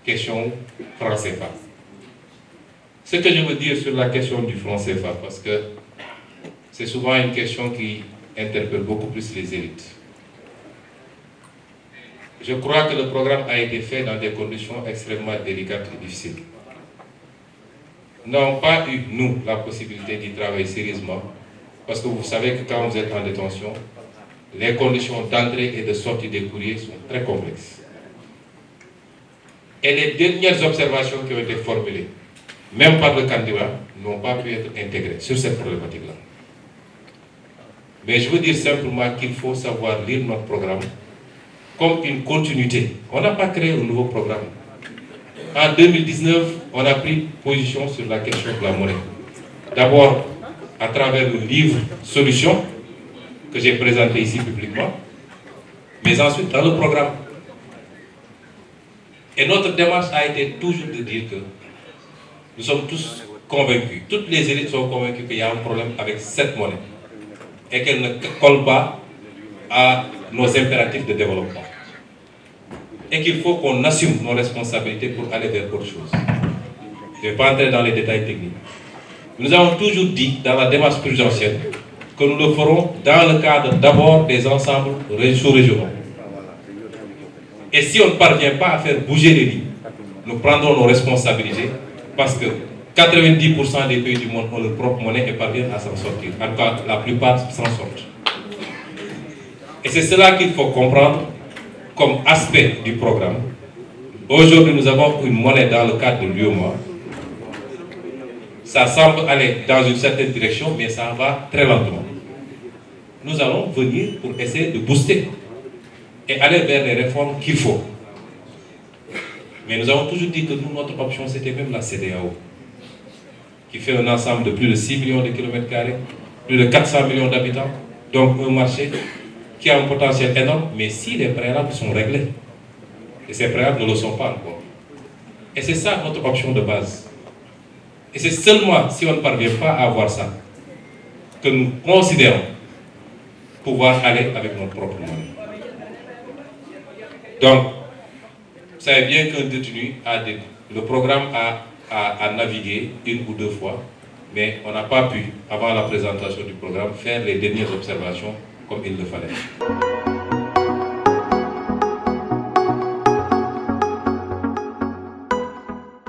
question franc CFA. Ce que je veux dire sur la question du franc CFA, parce que c'est souvent une question qui interpelle beaucoup plus les élites. Je crois que le programme a été fait dans des conditions extrêmement délicates et difficiles. Nous n'avons pas eu, nous, la possibilité d'y travailler sérieusement, parce que vous savez que quand vous êtes en détention, les conditions d'entrée et de sortie des courriers sont très complexes. Et les dernières observations qui ont été formulées, même par le candidat, n'ont pas pu être intégrées sur cette problématique-là. Mais je veux dire simplement qu'il faut savoir lire notre programme comme une continuité. On n'a pas créé un nouveau programme. En 2019, on a pris position sur la question de la monnaie. D'abord, à travers le livre Solutions, que j'ai présenté ici publiquement, mais ensuite dans le programme. Et notre démarche a été toujours de dire que nous sommes tous convaincus, toutes les élites sont convaincues qu'il y a un problème avec cette monnaie et qu'elle ne colle pas à nos impératifs de développement. Et qu'il faut qu'on assume nos responsabilités pour aller vers autre chose. Je ne vais pas entrer dans les détails techniques. Nous avons toujours dit dans la démarche présidentielle que nous le ferons dans le cadre d'abord des ensembles sous-régionaux. Et si on ne parvient pas à faire bouger les lignes, nous prendrons nos responsabilités parce que 90% des pays du monde ont leur propre monnaie et parviennent à s'en sortir. En tout cas, la plupart s'en sortent. Et c'est cela qu'il faut comprendre comme aspect du programme. Aujourd'hui, nous avons une monnaie dans le cadre de l'UEMOA. Ça semble aller dans une certaine direction, mais ça va très lentement. Nous allons venir pour essayer de booster et aller vers les réformes qu'il faut. Mais nous avons toujours dit que nous, notre option, c'était même la CEDEAO, qui fait un ensemble de plus de 6 millions de kilomètres carrés, plus de 400 millions d'habitants, donc un marché qui a un potentiel énorme, mais si les préalables sont réglés, et ces préalables ne le sont pas encore. Et c'est ça notre option de base. Et c'est seulement si on ne parvient pas à avoir ça, que nous considérons pouvoir aller avec notre propre monnaie. Donc, vous savez bien qu'un détenu a le programme a navigué une ou deux fois, mais on n'a pas pu, avant la présentation du programme, faire les dernières observations comme il le fallait.